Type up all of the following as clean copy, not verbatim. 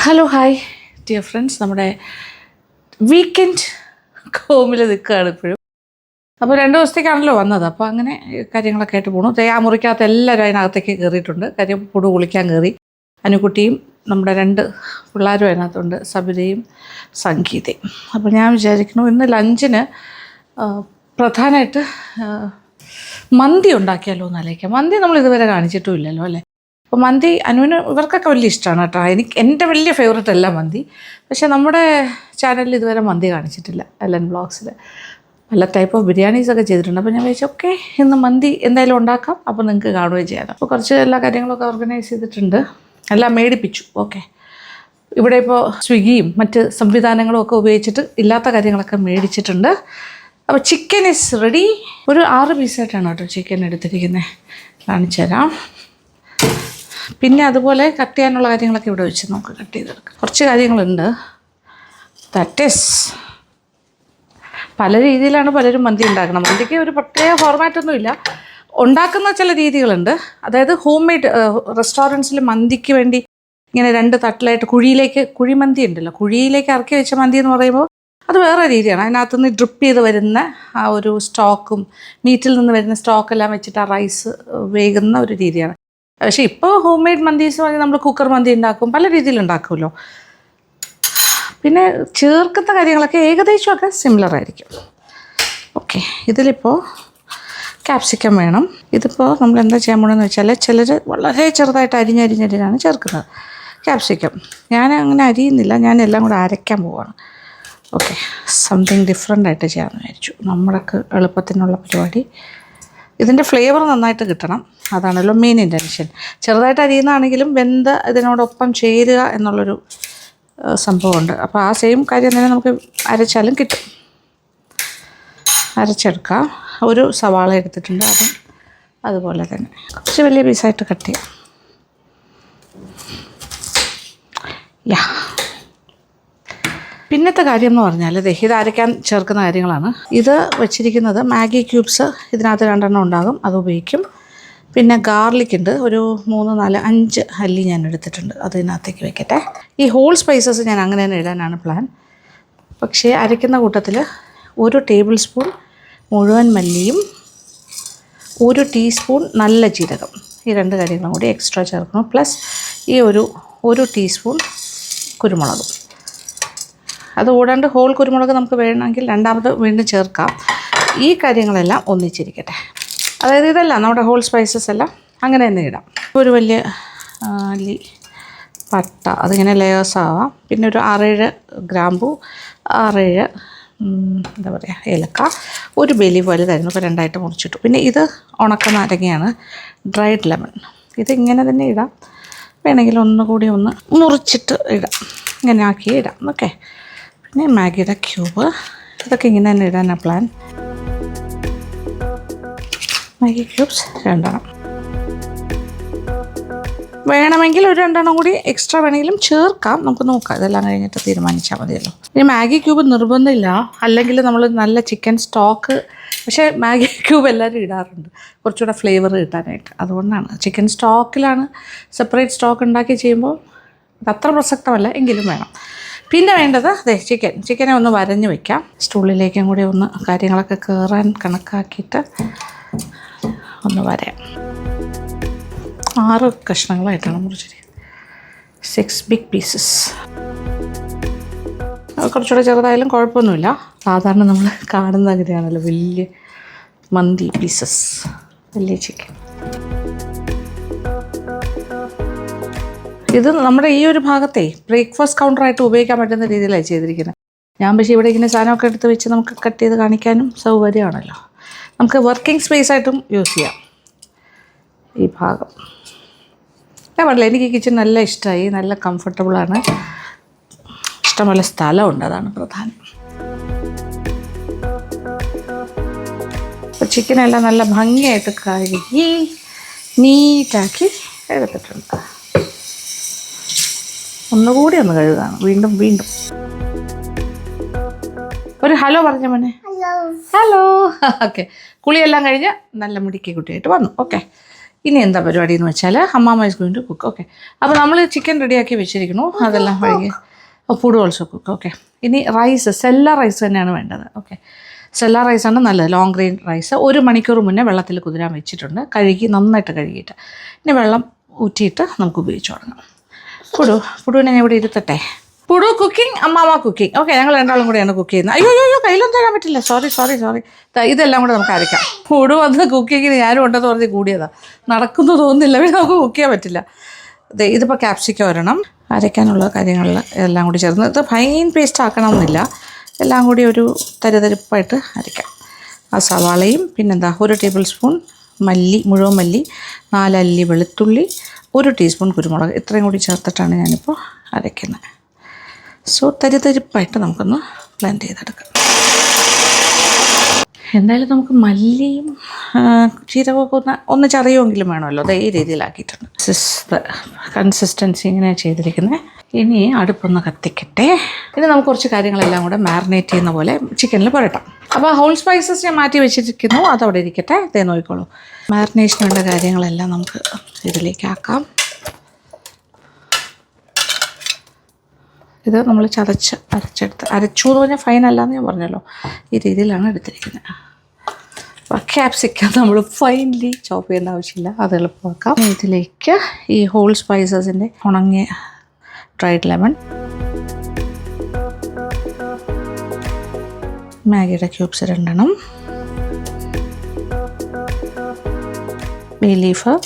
Hello hi dear friends, നമ്മുടെ weekend ഹോമിൽ നിൽക്കുകയാണ് ഇപ്പോഴും. അപ്പോൾ 2 ദിവസത്തേക്കാണല്ലോ വന്നത്. അപ്പോൾ അങ്ങനെ കാര്യങ്ങളൊക്കെ ആയിട്ട് പോകണു. ആ മുറിക്കകത്ത് എല്ലാവരും അതിനകത്തേക്ക് കയറിയിട്ടുണ്ട്. കാര്യം പൊടി കുളിക്കാൻ കയറി. അനുക്കുട്ടിയും നമ്മുടെ 2 പിള്ളേരും അതിനകത്തുണ്ട്, സബിതയും സംഗീതയും. അപ്പോൾ ഞാൻ വിചാരിക്കുന്നു ഇന്ന് ലഞ്ചിന് പ്രധാനമായിട്ട് മന്തി ഉണ്ടാക്കിയാലോ എന്ന് ആലോചിക്കാം. മന്തി നമ്മൾ ഇതുവരെ കാണിച്ചിട്ടും ഇല്ലല്ലോ അല്ലേ. അപ്പോൾ മന്തി അനുവിന് ഇവർക്കൊക്കെ വലിയ ഇഷ്ടമാണ് കേട്ടോ. എൻ്റെ വലിയ ഫേവറേറ്റ് അല്ല മന്തി. പക്ഷേ നമ്മുടെ ചാനലിൽ ഇതുവരെ മന്തി കാണിച്ചിട്ടില്ല. എല്ലൻ വ്ളോഗ്സിൽ പല ടൈപ്പ് ഓഫ് ബിരിയാണീസൊക്കെ ചെയ്തിട്ടുണ്ട്. അപ്പോൾ ഞാൻ വിചാരിച്ചു ഓക്കെ ഇന്ന് മന്തി എന്തായാലും ഉണ്ടാക്കാം, അപ്പോൾ നിങ്ങൾക്ക് കാണുകയും ചെയ്യാം. അപ്പോൾ കുറച്ച് എല്ലാ കാര്യങ്ങളൊക്കെ ഓർഗനൈസ് ചെയ്തിട്ടുണ്ട്, എല്ലാം മേടിപ്പിച്ചു. ഓക്കെ, ഇവിടെ ഇപ്പോൾ സ്വിഗ്ഗിയും മറ്റ് സംവിധാനങ്ങളും ഒക്കെ ഉപയോഗിച്ചിട്ട് ഇല്ലാത്ത കാര്യങ്ങളൊക്കെ മേടിച്ചിട്ടുണ്ട്. അപ്പോൾ ചിക്കൻ ഈസ് റെഡി. ഒരു 6 പീസായിട്ടാണ് കേട്ടോ ചിക്കൻ എടുത്തിരിക്കുന്നത്. കാണിച്ചു തരാം. പിന്നെ അതുപോലെ കട്ട് ചെയ്യാനുള്ള കാര്യങ്ങളൊക്കെ ഇവിടെ വെച്ച് നമുക്ക് കട്ട് ചെയ്തെടുക്കാം. കുറച്ച് കാര്യങ്ങളുണ്ട്. ദാറ്റ് ഈസ് പല രീതിയിലാണ് പലരും മന്തി ഉണ്ടാക്കണം. മന്തിക്ക് ഒരു പ്രത്യേക ഫോർമാറ്റൊന്നുമില്ല. ഉണ്ടാക്കുന്ന ചില രീതികളുണ്ട്. അതായത് ഹോം മെയ്ഡ് റെസ്റ്റോറൻറ്റ്സിൽ മന്തിക്ക് വേണ്ടി ഇങ്ങനെ 2 തട്ടിലായിട്ട് കുഴിമന്തി ഉണ്ടല്ലോ, കുഴിയിലേക്ക് ഇറക്കി വെച്ച മന്തി എന്ന് പറയുമ്പോൾ അത് വേറെ രീതിയാണ്. അതിനകത്തുനിന്ന് ഡ്രിപ്പ് ചെയ്ത് വരുന്ന ആ ഒരു സ്റ്റോക്കും മീറ്റിൽ നിന്ന് വരുന്ന സ്റ്റോക്കെല്ലാം വെച്ചിട്ട് ആ റൈസ് വേകുന്ന ഒരു രീതിയാണ്. പക്ഷേ ഇപ്പോൾ ഹോം മെയ്ഡ് മന്തീസ് പറഞ്ഞാൽ നമ്മൾ കുക്കർ മന്തി ഉണ്ടാക്കും, പല രീതിയിൽ ഉണ്ടാക്കുമല്ലോ. പിന്നെ ചേർക്കുന്ന കാര്യങ്ങളൊക്കെ ഏകദേശമൊക്കെ സിമിലർ ആയിരിക്കും. ഓക്കെ, ഇതിലിപ്പോൾ ക്യാപ്സിക്കം വേണം. ഇതിപ്പോൾ നമ്മൾ എന്താ ചെയ്യാൻ പോകണമെന്ന് വെച്ചാൽ ചിലർ വളരെ ചെറുതായിട്ട് അരിഞ്ഞരിഞ്ഞരിഞ്ഞാണ് ചേർക്കുന്നത് ക്യാപ്സിക്കം. ഞാൻ അങ്ങനെ അരിയുന്നില്ല, ഞാൻ എല്ലാം കൂടെ അരയ്ക്കാൻ പോവുകയാണ്. ഓക്കെ, സംതിങ് ഡിഫറെൻ്റ് ആയിട്ട് ചെയ്യാമെന്ന് വിചാരിച്ചു. നമ്മൾക്ക് എളുപ്പത്തിനുള്ള പരിപാടി. ഇതിൻ്റെ ഫ്ലേവർ നന്നായിട്ട് കിട്ടണം, അതാണല്ലോ മെയിൻ ഇൻറ്റൻഷൻ. ചെറുതായിട്ട് അരിയുന്നതാണെങ്കിലും വെന്ത് ഇതിനോടൊപ്പം ചേരുക എന്നുള്ളൊരു സംഭവമുണ്ട്. അപ്പോൾ ആ സെയിം കാര്യം തന്നെ നമുക്ക് അരച്ചാലും കിട്ടും. അരച്ചെടുക്കാം. ഒരു സവാള എടുത്തിട്ടുണ്ട്, അതും അതുപോലെ തന്നെ കുറച്ച് വലിയ പീസായിട്ട് കട്ട് ചെയ്യാം. യാ, പിന്നത്തെ കാര്യം എന്ന് പറഞ്ഞാൽ ഇത് അരയ്ക്കാൻ ചേർക്കുന്ന കാര്യങ്ങളാണ്. ഇത് വെച്ചിരിക്കുന്നത് മാഗി ക്യൂബ്സ്, ഇതിനകത്ത് 2 എണ്ണം ഉണ്ടാകും, അത് ഉപയോഗിക്കും. പിന്നെ ഗാർലിക് ഉണ്ട്, ഒരു 3, 4, 5 അല്ലി ഞാൻ എടുത്തിട്ടുണ്ട്, അത് ഇതിനകത്തേക്ക് വെക്കട്ടെ. ഈ ഹോൾ സ്പൈസസ് ഞാൻ അങ്ങനെ തന്നെ ഇടാനാണ് പ്ലാൻ. പക്ഷേ അരയ്ക്കുന്ന കൂട്ടത്തിൽ 1 ടേബിൾ സ്പൂൺ മുഴുവൻ മല്ലിയും 1 ടീസ്പൂൺ നല്ല ജീരകം, ഈ 2 കാര്യങ്ങളും കൂടി എക്സ്ട്രാ ചേർക്കണം. പ്ലസ് ഈ ഒരു ടീസ്പൂൺ കുരുമുളകും. അത് കൂടാണ്ട് ഹോൾ കുരുമുളക് നമുക്ക് വേണമെങ്കിൽ രണ്ടാമത് വീണ്ടും ചേർക്കാം. ഈ കാര്യങ്ങളെല്ലാം ഒന്നിച്ചിരിക്കട്ടെ. അതായത് ഇതെല്ലാം നമ്മുടെ ഹോൾ സ്പൈസസ് എല്ലാം അങ്ങനെ തന്നെ ഇടാം. ഒരു വലിയ അല്ലി പട്ട, അതിങ്ങനെ ലെയേഴ്സ് ആവാം. പിന്നെ ഒരു 6-7 ഗ്രാമ്പു, 6-7 എന്താ പറയുക ഏലക്ക, ഒരു ബേ ലീഫ് വലുതായിരുന്നു, ഇപ്പോൾ 2ആയിട്ട് മുറിച്ചിട്ടു. പിന്നെ ഇത് ഉണക്ക നാരങ്ങയാണ്, ഡ്രൈഡ് ലെമൺ. ഇത് ഇങ്ങനെ തന്നെ ഇടാം, വേണമെങ്കിൽ ഒന്നുകൂടി ഒന്ന് മുറിച്ചിട്ട് ഇടാം, ഇങ്ങനെ ആക്കി ഇടാം. ഓക്കെ, പിന്നെ മാഗിയുടെ ക്യൂബ്, ഇതൊക്കെ ഇങ്ങനെ തന്നെ ഇടാനാണ് പ്ലാൻ. മാഗി ക്യൂബ്സ് 2 എണ്ണം വേണമെങ്കിൽ ഒരു 2 എണ്ണം കൂടി എക്സ്ട്രാ വേണമെങ്കിലും ചേർക്കാം, നമുക്ക് നോക്കാം. ഇതെല്ലാം കഴിഞ്ഞിട്ട് തീരുമാനിച്ചാൽ മതിയല്ലോ. ഇനി മാഗി ക്യൂബ് നിർബന്ധമില്ല, അല്ലെങ്കിൽ നമ്മൾ നല്ല ചിക്കൻ സ്റ്റോക്ക്, പക്ഷേ മാഗി ക്യൂബ് എല്ലാവരും ഇടാറുണ്ട് കുറച്ചുകൂടെ ഫ്ലേവർ കിട്ടാനായിട്ട്. അതുകൊണ്ടാണ് ചിക്കൻ സ്റ്റോക്കിലാണ് സെപ്പറേറ്റ് സ്റ്റോക്ക് ഉണ്ടാക്കി ചെയ്യുമ്പോൾ അത്ര പ്രസക്തമല്ല, എങ്കിലും വേണം. പിന്നെ വേണ്ടത് ചിക്കനെ ഒന്ന് വരഞ്ഞ് വയ്ക്കാം. സ്റ്റൂളിലേക്കും കൂടി ഒന്ന് കാര്യങ്ങളൊക്കെ കയറാൻ കണക്കാക്കിയിട്ട് ഒന്ന് വരാം. 6 കഷ്ണങ്ങളായിട്ടാണ് മുറിച്ചിരിക്കുന്നത്, 6 ബിഗ് പീസസ്. കുറച്ചുകൂടെ ചെറുതായാലും കുഴപ്പമൊന്നുമില്ല. സാധാരണ നമ്മൾ കാണുന്ന അങ്ങനെയാണല്ലോ, വലിയ മന്തി പീസസ്, വലിയ ചിക്കൻ. ഇത് നമ്മുടെ ഈ ഒരു ഭാഗത്തെ ബ്രേക്ക്ഫാസ്റ്റ് കൗണ്ടറായിട്ട് ഉപയോഗിക്കാൻ പറ്റുന്ന രീതിയിലാണ് ചെയ്തിരിക്കുന്നത്. ഞാൻ പക്ഷേ ഇവിടെ ഇങ്ങനെ സാധനമൊക്കെ എടുത്ത് വെച്ച് നമുക്ക് കട്ട് ചെയ്ത് കാണിക്കാനും സൗകര്യമാണല്ലോ. നമുക്ക് വർക്കിംഗ് സ്പേസ് ആയിട്ടും യൂസ് ചെയ്യാം ഈ ഭാഗം. ഞാൻ പറഞ്ഞില്ല, എനിക്ക് കിച്ചൺ നല്ല ഇഷ്ടമായി, നല്ല കംഫർട്ടബിളാണ്, ഇഷ്ടംപോലെ സ്ഥലമുണ്ട്, അതാണ് പ്രധാനം. അപ്പോൾ ചിക്കനെല്ലാം നല്ല ഭംഗിയായിട്ട് കഴുകി നീറ്റാക്കി എടുത്തിട്ടുണ്ട്. ഒന്നുകൂടി ഒന്ന് കഴുകാണ്, വീണ്ടും ഒരു ഹലോ പറഞ്ഞ മോനെ. ഹലോ. ഓക്കെ, കുളിയെല്ലാം കഴിഞ്ഞ് നല്ല മിടുക്കി കുട്ടിയായിട്ട് വന്നു. ഓക്കെ, ഇനി എന്താ പരിപാടി എന്ന് വെച്ചാൽ അമ്മാമ്മ is going to cook. Okay, അപ്പോൾ നമ്മൾ ചിക്കൻ റെഡിയാക്കി വെച്ചിരിക്കുന്നു, അതെല്ലാം വഴി ഫുഡ് ഓൾസോ കുക്ക്. ഓക്കെ, ഇനി റൈസ് സെല്ല റൈസ് തന്നെയാണ് വേണ്ടത്. ഓക്കെ, സെല്ല റൈസാണ് നല്ലത്, ലോങ് ഗ്രെയിൻ റൈസ്. 1 മണിക്കൂർ മുന്നേ വെള്ളത്തിൽ കുതിരാൻ വെച്ചിട്ടുണ്ട്, നന്നായിട്ട് കഴുകിയിട്ട്. ഇനി വെള്ളം ഊറ്റിയിട്ട് നമുക്ക് ഉപയോഗിച്ച് തുടങ്ങാം. പുടുവിനെ ഞാൻ ഇവിടെ ഇരുത്തട്ടെ. പുടു കുക്കിംഗ്, അമ്മാമ്മ കുക്കിംഗ്. ഓക്കെ, ഞങ്ങൾ രണ്ടാളും കൂടെയാണ് കുക്ക് ചെയ്യുന്നത്. അയ്യോ കയ്യിലൊന്നും തരാൻ പറ്റില്ല, സോറി. ഇതെല്ലാം കൂടെ നമുക്ക് അരയ്ക്കാം. പുടു വന്ന് കുക്കിങ്ങിന് ഞാനും ഉണ്ടെന്ന് പറഞ്ഞ് കൂടിയതാണ്, നടക്കുന്നു തോന്നുന്നില്ല, പിന്നെ നമുക്ക് കുക്ക് ചെയ്യാൻ പറ്റില്ല. ഇതിപ്പോൾ ക്യാപ്സിക്കം ഒരെണ്ണം, അരയ്ക്കാനുള്ള കാര്യങ്ങളിൽ എല്ലാം കൂടി ചേർന്ന്. ഇത് ഫൈൻ പേസ്റ്റ് ആക്കണമെന്നില്ല, എല്ലാം കൂടി ഒരു തരിതരിപ്പായിട്ട് അരയ്ക്കാം. ആ സവാളയും പിന്നെന്താ 1 ടേബിൾ സ്പൂൺ മുഴുവൻ മല്ലി, 4 അല്ലി വെളുത്തുള്ളി, 1 ടീസ്പൂൺ കുരുമുളക്, ഇത്രയും കൂടി ചേർത്തിട്ടാണ് ഞാനിപ്പോൾ അരയ്ക്കുന്നത്. സോ തരിതരിപ്പായിട്ട് നമുക്കൊന്ന് ബ്ലെൻഡ് ചെയ്തെടുക്കാം. എന്തായാലും നമുക്ക് മല്ലിയും ജീരകമൊക്കെ ഒന്ന് ചതയുമെങ്കിലും വേണമല്ലോ. അതേ രീതിയിലാക്കിയിട്ടുണ്ട്. കൺസിസ്റ്റൻസി ഇങ്ങനെയാണ് ചെയ്തിരിക്കുന്നത്. ഇനി അടുപ്പൊന്ന് കത്തിക്കട്ടെ. ഇനി നമുക്ക് കുറച്ച് കാര്യങ്ങളെല്ലാം കൂടെ മാറിനേറ്റ് ചെയ്യുന്ന പോലെ ചിക്കനിൽ പുരട്ടാം. അപ്പോൾ ഹോൾ സ്പൈസസ് ഞാൻ മാറ്റി വെച്ചിരിക്കുന്നു, അതവിടെ ഇരിക്കട്ടെ. ഇതേ നോക്കിക്കോളൂ. മാറിനേഷനുള്ള കാര്യങ്ങളെല്ലാം നമുക്ക് ഇതിലേക്ക് ആക്കാം. ഇത് നമ്മൾ അരച്ചു എന്ന് പറഞ്ഞാൽ ഫൈനല്ലാന്ന് ഞാൻ പറഞ്ഞല്ലോ, ഈ രീതിയിലാണ് എടുത്തിരിക്കുന്നത്. അപ്പോൾ ക്യാപ്സിക്കം നമ്മൾ ഫൈനലി ചോപ്പ് ചെയ്യേണ്ട ആവശ്യമില്ല, അത് എളുപ്പമാക്കാം. ഇതിലേക്ക് ഈ ഹോൾ സ്പൈസസിൻ്റെ ഉണങ്ങിയ ഡ്രൈഡ് ലെമൺ, മാഗിയുടെ ക്യൂബ്സ് 2 എണ്ണം, ബേ ലീഫ്,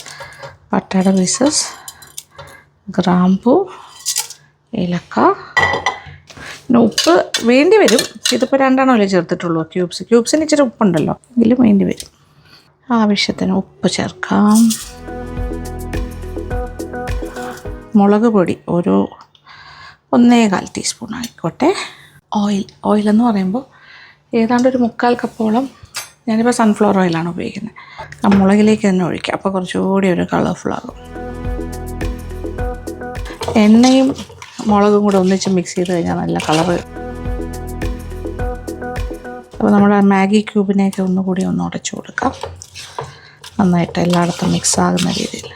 പട്ടയുടെ പീസസ്, ഗ്രാമ്പൂ, ഏലക്ക. പിന്നെ ഉപ്പ് വേണ്ടി വരും, ഇതിപ്പോൾ 2 എണ്ണമല്ലേ ചേർത്തിട്ടുള്ളൂ. ക്യൂബ്സിന് ഇച്ചിരി ഉപ്പുണ്ടല്ലോ, എങ്കിലും വേണ്ടി വരും. ആവശ്യത്തിന് ഉപ്പ് ചേർക്കാം. മുളക് പൊടി ഒരു 1.25 ടീസ്പൂൺ ആയിക്കോട്ടെ. ഓയിലെന്ന് പറയുമ്പോൾ ഏതാണ്ട് ഒരു 3/4 കപ്പോളം, ഞാനിപ്പോൾ സൺഫ്ലവർ ഓയിലാണ് ഉപയോഗിക്കുന്നത്. ആ മുളകിലേക്ക് തന്നെ ഒഴിക്കുക, അപ്പോൾ കുറച്ചുകൂടി ഒരു കളർഫുള്ളാകും. എണ്ണയും മുളകും കൂടെ ഒന്നിച്ച് മിക്സ് ചെയ്ത് കഴിഞ്ഞാൽ നല്ല കളറ്. അപ്പോൾ നമ്മുടെ മാഗി ക്യൂബിനെയൊക്കെ ഒന്നുകൂടി ഒന്ന് ഉടച്ചു കൊടുക്കാം, നന്നായിട്ട് എല്ലായിടത്തും മിക്സ് ആകുന്ന രീതിയിൽ.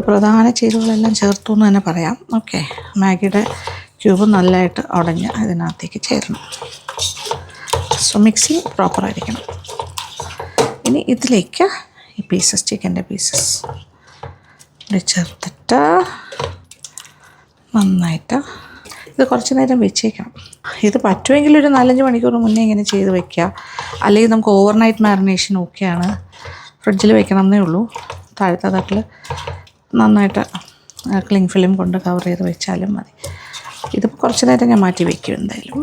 പ്രധാന ചേരുവകളെല്ലാം ചേർത്തു എന്ന് തന്നെ പറയാം. ഓക്കെ, മാഗിയുടെ ക്യൂബ് നല്ലതായിട്ട് ഉടഞ്ഞ് ഇതിനകത്തേക്ക് ചേരണം. സോ മിക്സിങ് പ്രോപ്പറായിരിക്കണം. ഇനി ഇതിലേക്ക് ഈ ചിക്കൻ്റെ പീസസ് ഇവിടെ ചേർത്തിട്ട് നന്നായിട്ട് ഇത് കുറച്ച് നേരം വെച്ചേക്കണം. ഇത് പറ്റുമെങ്കിൽ ഒരു 4-5 മണിക്കൂർ മുന്നേ ഇങ്ങനെ ചെയ്ത് വെക്കുക. അല്ലെങ്കിൽ നമുക്ക് ഓവർനൈറ്റ് മാരിനേഷൻ ഓക്കെയാണ്, ഫ്രിഡ്ജിൽ വെക്കണം എന്നേ ഉള്ളൂ. താഴത്തെ തട്ടിൽ നന്നായിട്ട് ക്ലിങ് ഫിലിം കൊണ്ട് കവർ ചെയ്ത് വെച്ചാലും മതി. ഇതിപ്പോൾ കുറച്ച് നേരം ഞാൻ മാറ്റി വയ്ക്കും. എന്തായാലും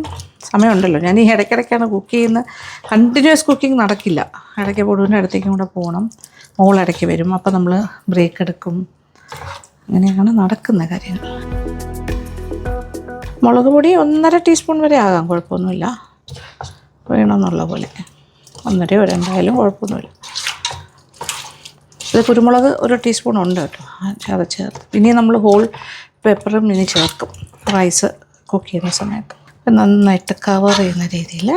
സമയമുണ്ടല്ലോ. ഞാൻ ഈ ഇടയ്ക്കിടയ്ക്കാണ് കുക്ക് ചെയ്യുന്നത്, കണ്ടിന്യൂസ് കുക്കിംഗ് നടക്കില്ല. ഇടയ്ക്ക് പൊടുവിൻ്റെ അടുത്തേക്കും കൂടെ പോകണം, മോളിടയ്ക്ക് വരും, അപ്പോൾ നമ്മൾ ബ്രേക്ക് എടുക്കും. അങ്ങനെയാണ് നടക്കുന്ന കാര്യങ്ങൾ. മുളക് പൊടി 1.5 ടീസ്പൂൺ വരെ ആകാം, കുഴപ്പമൊന്നുമില്ല, വേണമെന്നുള്ള പോലെ. 1.5 എന്തായാലും കുഴപ്പമൊന്നുമില്ല. ഇത് കുരുമുളക് 1 ടീസ്പൂൺ ഉണ്ട് കേട്ടോ, അത് ചേർത്ത്. ഇനി നമ്മൾ ഹോൾ പെപ്പറും ഇനി ചേർക്കും റൈസ് കുക്ക് ചെയ്യുന്ന സമയത്ത്. നന്നായിട്ട് കവർ ചെയ്യുന്ന രീതിയിൽ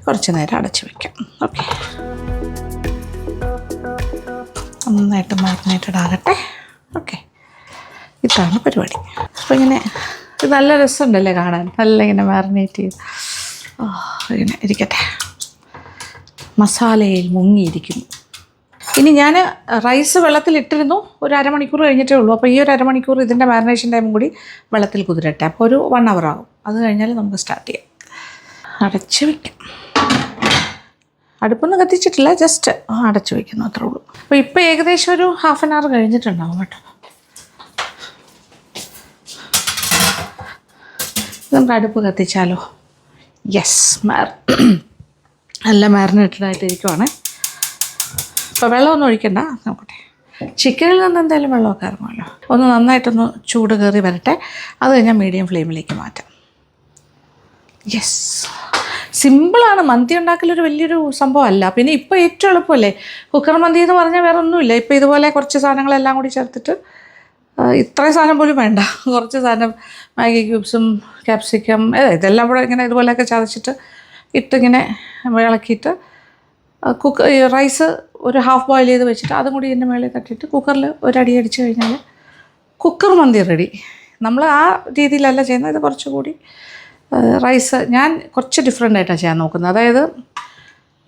കുറച്ച് നേരം അടച്ച് വയ്ക്കാം. ഓക്കെ, നന്നായിട്ട് മാരിനേറ്റഡ് ആകട്ടെ. ഓക്കെ, ഇതാണ് പരിപാടി. അപ്പോൾ ഇങ്ങനെ ഇത് നല്ല രസമുണ്ടല്ലേ കാണാൻ, നല്ല ഇങ്ങനെ മാരിനേറ്റ് ചെയ്ത് ഇങ്ങനെ ഇരിക്കട്ടെ, മസാലയിൽ മുങ്ങിയിരിക്കുന്നു. ഇനി ഞാൻ റൈസ് വെള്ളത്തിലിട്ടിരുന്നു, ഒരു അരമണിക്കൂർ കഴിഞ്ഞിട്ടേ ഉള്ളൂ. അപ്പോൾ ഈ ഒരു അരമണിക്കൂർ ഇതിൻ്റെ മാരിനേഷൻ ടൈമും കൂടി വെള്ളത്തിൽ കുതിരട്ടെ. അപ്പോൾ ഒരു 1 hour ആകും. അത് കഴിഞ്ഞാൽ നമുക്ക് സ്റ്റാർട്ട് ചെയ്യാം. അടച്ച് വയ്ക്കാം. അടുപ്പൊന്നും കത്തിച്ചിട്ടില്ല, ജസ്റ്റ് അടച്ച് വയ്ക്കുന്നു, അത്രേ ഉള്ളൂ. അപ്പോൾ ഇപ്പോൾ ഏകദേശം ഒരു 1/2 hour കഴിഞ്ഞിട്ടുണ്ടാവും കേട്ടോ. നമുക്ക് അടുപ്പ് കത്തിച്ചാലോ? യെസ്, നല്ല മാരിനേറ്റഡ് ആയിട്ടിരിക്കുവാണ്. ഇപ്പോൾ വെള്ളമൊന്നും ഒഴിക്കണ്ട, നോക്കട്ടെ. ചിക്കനിൽ നിന്ന് എന്തായാലും വെള്ളമൊക്കെ ഇറങ്ങുമല്ലോ. ഒന്ന് നന്നായിട്ടൊന്ന് ചൂട് കയറി വരട്ടെ, അത് കഴിഞ്ഞാൽ മീഡിയം ഫ്ലെയിമിലേക്ക് മാറ്റാം. യെസ്, സിമ്പിളാണ്. മന്തി ഉണ്ടാക്കലൊരു വലിയൊരു സംഭവമല്ല. പിന്നെ ഇപ്പോൾ ഏറ്റവും എളുപ്പമല്ലേ കുക്കർ മന്തി എന്ന് പറഞ്ഞാൽ വേറെ ഒന്നുമില്ല. ഇപ്പോൾ ഇതുപോലെ കുറച്ച് സാധനങ്ങളെല്ലാം കൂടി ചേർത്തിട്ട്, ഇത്രയും സാധനം പോലും വേണ്ട, കുറച്ച് സാധനം മാഗി ക്യൂബ്സും ക്യാപ്സിക്കം ഇതെല്ലാം കൂടെ ഇങ്ങനെ ഇതുപോലെയൊക്കെ ചതച്ചിട്ട് ഇട്ടിങ്ങനെ ഇളക്കിയിട്ട് റൈസ് ഒരു ഹാഫ് ബോയിൽ ചെയ്ത് വെച്ചിട്ട് അതും കൂടി ഇതിൻ്റെ മേളിൽ തട്ടിയിട്ട് കുക്കറിൽ ഒരടി അടിച്ച് കഴിഞ്ഞാൽ കുക്കർ മന്തി റെഡി. നമ്മൾ ആ രീതിയിലല്ല ചെയ്യുന്നത്, ഇത് കുറച്ചുകൂടി റൈസ് ഞാൻ കുറച്ച് ഡിഫറെൻ്റ് ആയിട്ടാണ് ചെയ്യാൻ നോക്കുന്നത്. അതായത്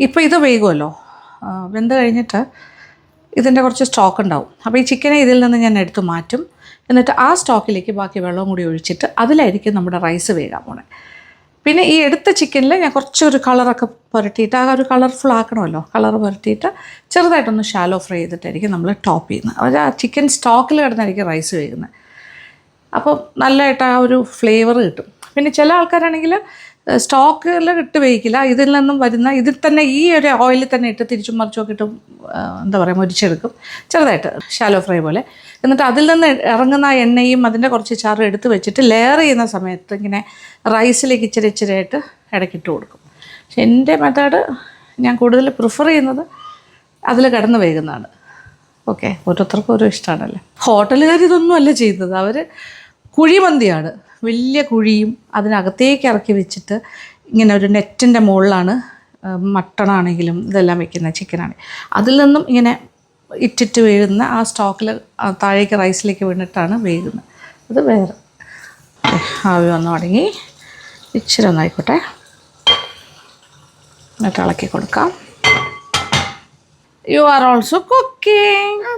ഇപ്പോൾ ഇത് വേകുമല്ലോ, വെന്ത് കഴിഞ്ഞിട്ട് ഇതിൻ്റെ കുറച്ച് സ്റ്റോക്ക് ഉണ്ടാവും. അപ്പോൾ ഈ ചിക്കനെ ഇതിൽ നിന്ന് ഞാൻ എടുത്ത് മാറ്റും. എന്നിട്ട് ആ സ്റ്റോക്കിലേക്ക് ബാക്കി വെള്ളവും കൂടി ഒഴിച്ചിട്ട് അതിലായിരിക്കും നമ്മുടെ റൈസ് വേകാൻ പോണേ. പിന്നെ ഈ എടുത്ത ചിക്കനിൽ ഞാൻ കുറച്ചൊരു കളറൊക്കെ പുരട്ടിയിട്ട് ആ ഒരു കളർഫുൾ ആക്കണമല്ലോ, കളർ പുരട്ടിയിട്ട് ചെറുതായിട്ടൊന്ന് ഷാലോ ഫ്രൈ ചെയ്തിട്ടായിരിക്കും നമ്മൾ ടോപ്പ് ചെയ്യുന്നത്. അത് ആ ചിക്കൻ സ്റ്റോക്കിൽ കിടന്നായിരിക്കും റൈസ് വേകുന്നത്. അപ്പോൾ നല്ലതായിട്ട് ആ ഒരു ഫ്ലേവർ കിട്ടും. പിന്നെ ചില ആൾക്കാരാണെങ്കിൽ സ്റ്റോക്കിൽ ഇട്ട് വേവിക്കില്ല, ഇതിൽ നിന്നും വരുന്ന ഇതിൽ തന്നെ ഈ ഒരു ഓയിലിൽ തന്നെ ഇട്ട് തിരിച്ചും മറിച്ചൊക്കെ ഇട്ട് എന്താ പറയുക മുരിച്ചെടുക്കും ചെറുതായിട്ട് ഷാലോ ഫ്രൈ പോലെ. എന്നിട്ട് അതിൽ നിന്ന് ഇറങ്ങുന്ന എണ്ണയും അതിൻ്റെ കുറച്ച് ചാറും എടുത്ത് വെച്ചിട്ട് ലെയർ ചെയ്യുന്ന സമയത്ത് ഇങ്ങനെ റൈസിലേക്ക് ഇച്ചിരി ഇച്ചിരിയായിട്ട് ഇടയ്ക്കിട്ട് കൊടുക്കും. പക്ഷെ എൻ്റെ മെത്തേഡ് ഞാൻ കൂടുതൽ പ്രിഫർ ചെയ്യുന്നത് അതിൽ കിടന്ന് വേകുന്നതാണ്. ഓക്കെ, ഓരോരുത്തർക്കും ഓരോ ഇഷ്ടമാണല്ലോ. ഹോട്ടലുകാർ ഇതൊന്നും അല്ല ചെയ്യുന്നത്, അവർ കുഴിമന്തിയാണ്. വലിയ കുഴിയും അതിനകത്തേക്ക് ഇറക്കി വെച്ചിട്ട് ഇങ്ങനെ ഒരു നെറ്റിൻ്റെ മുകളിലാണ് മട്ടണാണെങ്കിലും ഇതെല്ലാം വെക്കുന്നത്, ചിക്കനാണെങ്കിൽ അതിൽ നിന്നും ഇങ്ങനെ ഇട്ടിട്ട് വീഴുന്ന ആ സ്റ്റോക്കിൽ താഴേക്ക് റൈസിലേക്ക് വീണിട്ടാണ് വേകുന്നത്. അത് വേറെ. ആവി വന്ന് തുടങ്ങി, ഇച്ചിരി ഒന്നായിക്കോട്ടെ, എന്നിട്ട് ഇളക്കി കൊടുക്കാം. You are also cooking.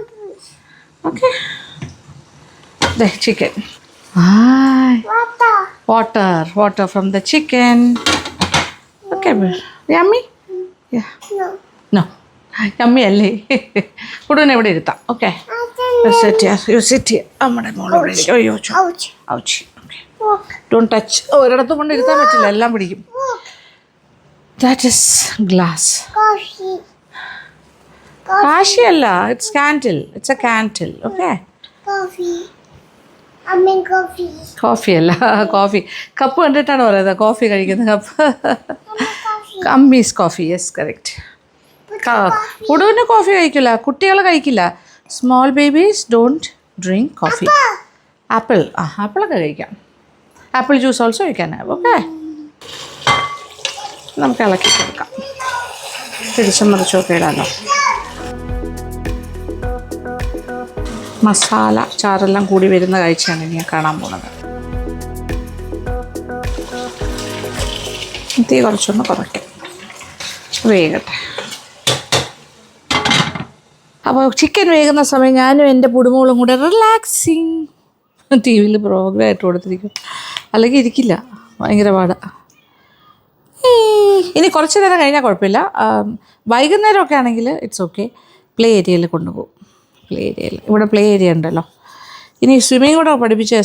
Okay, they chicken. Water from the chicken. Okay, yummy? Yeah. No. Yummy അല്ലേ? കുടുവിനെ ഇവിടെ ഇരുത്താം. Okay, you sit here. നമ്മുടെ മോളോടെ അയ്യോ ഔച്ച്. Okay, don't touch. ഒരിടത്തും കൊണ്ട് ഇരുത്താൻ പറ്റില്ല, എല്ലാം പിടിക്കും. That is glass. കാശി അല്ല, it's candle. It's a candle. Okay, coffee അല്ല, കോഫി കപ്പ് കണ്ടിട്ടാണ് പറയുന്നത് കോഫി കഴിക്കുന്ന കപ്പ്. അമ്മീസ് കോഫി. Yes, correct. കുടുവിന് കോഫി കഴിക്കില്ല, കുട്ടികൾ കഴിക്കില്ല. Small babies don't drink coffee. Apple, ആപ്പിളൊക്കെ കഴിക്കാം. ആപ്പിൾ ജ്യൂസ് ഓൾസോ കഴിക്കാൻ. ഓക്കെ, നമുക്ക് ഇളക്കി കൊടുക്കാം. തിരിച്ചും മറിച്ചൊക്കെ ഇടാമല്ലോ. മസാല ചാറെല്ലാം കൂടി വരുന്ന കാഴ്ചയാണ് ഇനി ഞാൻ കാണാൻ പോകുന്നത്. തീ കുറച്ചൊന്ന് കുറയ്ക്കാം, വേഗട്ടെ. അപ്പോൾ ചിക്കൻ വേകുന്ന സമയം ഞാനും എൻ്റെ പുടുമോളും കൂടെ റിലാക്സിങ് ടി വിയിൽ പ്രോഗ്രാം ആയിട്ട് കൊടുത്തിരിക്കും. അല്ലെങ്കിൽ ഇരിക്കില്ല, ഭയങ്കര പാടാണ്. ഇനി കുറച്ച് നേരം കഴിഞ്ഞാൽ കുഴപ്പമില്ല. വൈകുന്നേരമൊക്കെ ആണെങ്കിൽ ഇറ്റ്സ് ഓക്കെ. പ്ലേ ഏരിയയിൽ കൊണ്ടുപോകും. പ്ലേ ഏരിയയിൽ ഇവിടെ പ്ലേ ഏരിയ ഉണ്ടല്ലോ. ഇനി സ്വിമ്മിങ് കൂടെ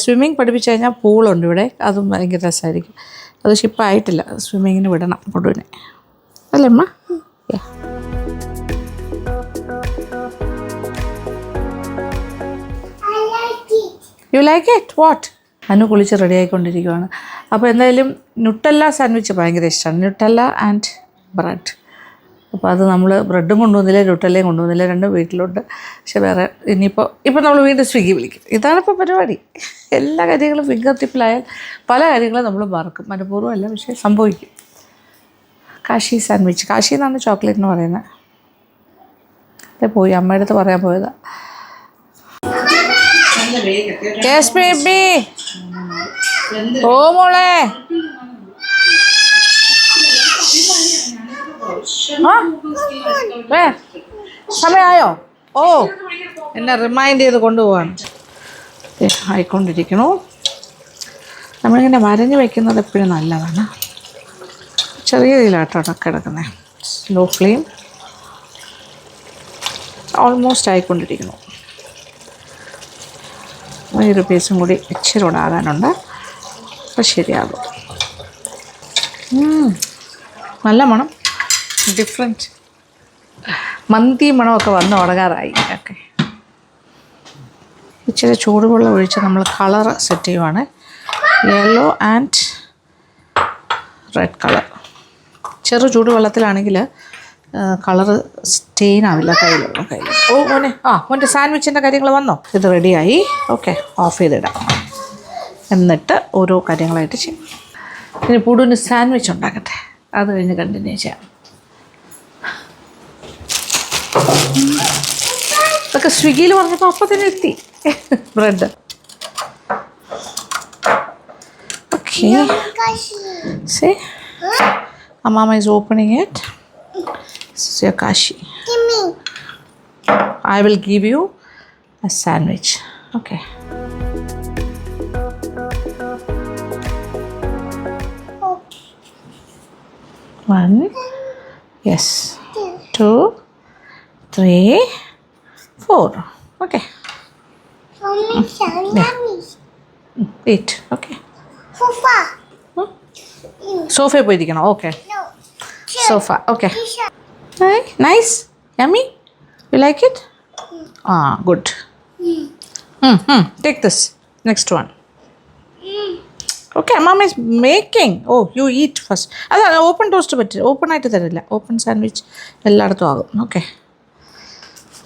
സ്വിമ്മിങ് പഠിപ്പിച്ച് കഴിഞ്ഞാൽ പൂളുണ്ട് ഇവിടെ, അതും ഭയങ്കര രസമായിരിക്കും. അത് ഷിപ്പായിട്ടില്ല, സ്വിമ്മിങ്ങിന് വിടണം കൊണ്ടുവിനെ, അല്ലേ അമ്മ? U like it? What? Anu കുളിച്ച് റെഡി ആയിക്കൊണ്ടിരിക്കുകയാണ്. അപ്പോൾ എന്തായാലും ന്യൂട്ടെല്ല സാൻഡ്വിച്ച് ഭയങ്കര ഇഷ്ടമാണ്. Nutella and bread. അപ്പോൾ അത് നമ്മൾ ബ്രെഡും കൊണ്ടുവന്നില്ല, ന്യൂട്ടെല്ലയും കൊണ്ടുവന്നില്ല, രണ്ടും വീട്ടിലുണ്ട്. പക്ഷെ വേറെ ഇപ്പോൾ നമ്മൾ വീണ്ടും സ്വിഗ്ഗി വിളിക്കും. ഇതാണിപ്പോൾ പരിപാടി. എല്ലാ കാര്യങ്ങളും ഫിംഗർ ടിപ്പിലായാൽ പല കാര്യങ്ങളും നമ്മൾ മറക്കും. മനഃപൂർവ്വം അല്ല, പക്ഷേ സംഭവിക്കും. കാശി സാൻഡ്വിച്ച്. കാശി എന്നാണ് ചോക്ലേറ്റിന് പറയുന്നത്. അതെ, പോയി അമ്മയുടെ അടുത്ത് പറയാൻ പോയതാ. Yes baby. ഓ മോളെ, സമയമായോ? ഓ, എന്നെ റിമൈൻഡ് ചെയ്ത് കൊണ്ടുപോവാണ്. ആയിക്കൊണ്ടിരിക്കണു. നമ്മളിങ്ങനെ വരഞ്ഞ് വയ്ക്കുന്നത് എപ്പോഴും നല്ലതാണ്. ചെറിയ രീതിയിലാട്ടോ കിടക്കുന്നത്. Slow flame. ഓൾമോസ്റ്റ് ആയിക്കൊണ്ടിരിക്കുന്നു. ഒരു പീസും കൂടി ഇച്ചിരി കൂടെ ആകാനുണ്ട്. അപ്പോൾ ശരിയാകും. നല്ല മണം, ഡിഫറെൻറ്റ് മന്തി മണമൊക്കെ വന്ന് തുടങ്ങാറായി. ഓക്കെ, ഇച്ചിരി ചൂടുവെള്ളം ഒഴിച്ച് നമ്മൾ കളർ സെറ്റ് ചെയ്യുവാണ്. Yellow and red colour. ചെറു ചൂടുവെള്ളത്തിലാണെങ്കിൽ കളറ് സ്റ്റെയിൻ ആവില്ല കയ്യിൽ. ഓ മോനെ, മോൻ്റെ സാൻഡ്വിച്ചിൻ്റെ കാര്യങ്ങൾ വന്നോ? ഇത് റെഡിയായി. ഓക്കെ, ഓഫ് ചെയ്തിടാം. എന്നിട്ട് ഓരോ കാര്യങ്ങളായിട്ട് ചെയ്യാം. ഇനി പുടുവിന് സാൻഡ്വിച്ച് ഉണ്ടാക്കട്ടെ, അത് കഴിഞ്ഞ് കണ്ടിന്യൂ ചെയ്യാം. ഇതൊക്കെ സ്വിഗ്ഗിയിൽ പറഞ്ഞപ്പോൾ അപ്പം തന്നെ എത്തി bread. Okay, see, Mama is opening it. This is your kashi. Give me. I will give you a sandwich. Okay. One, yes, 2, 3, 4. Okay. Mommy, yummy. Eat. Okay. Fufa. Sofa പോയിരിക്കണം. Okay, No. Sofa. Okay, Tisha. Nice, yummy, you like it? ആ, good. Take this, next one. Okay, mamma is making. Oh, you eat first. അത് open toast പറ്റില്ല, open ആയിട്ട് തരില്ല. Open sandwich എല്ലായിടത്തും ആകും. Okay,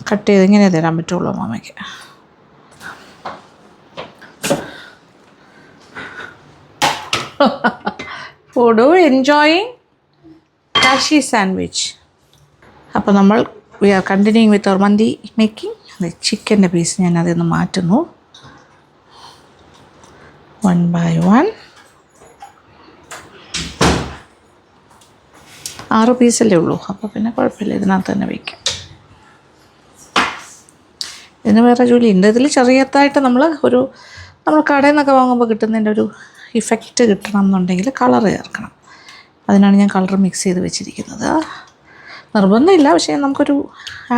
cut ചെയ്ത് ഇങ്ങനെ തരാൻ പറ്റുള്ളൂ മാമയ്ക്ക്. ഫോഡു എൻജോയിങ് കാഷി സാൻഡ്വിച്ച്. അപ്പോൾ നമ്മൾ we are continuing with our mandi making. ചിക്കൻ്റെ പീസ് ഞാൻ അതിൽ നിന്ന് മാറ്റുന്നു. 1 by 1. 6 പീസല്ലേ ഉള്ളൂ, അപ്പോൾ പിന്നെ കുഴപ്പമില്ല, ഇതിനകത്ത് തന്നെ വയ്ക്കാം. ഇതിന് വേറെ ജോലി ഉണ്ട്. ഇതിൽ ചെറിയതായിട്ട് നമ്മൾ കടയിൽ നിന്നൊക്കെ വാങ്ങുമ്പോൾ കിട്ടുന്നതിൻ്റെ ഒരു ഇഫക്റ്റ് കിട്ടണം എന്നുണ്ടെങ്കിൽ കളർ ചേർക്കണം. അതിനാണ് ഞാൻ കളർ മിക്സ് ചെയ്ത് വെച്ചിരിക്കുന്നത്. നിർബന്ധമില്ല, പക്ഷേ നമുക്കൊരു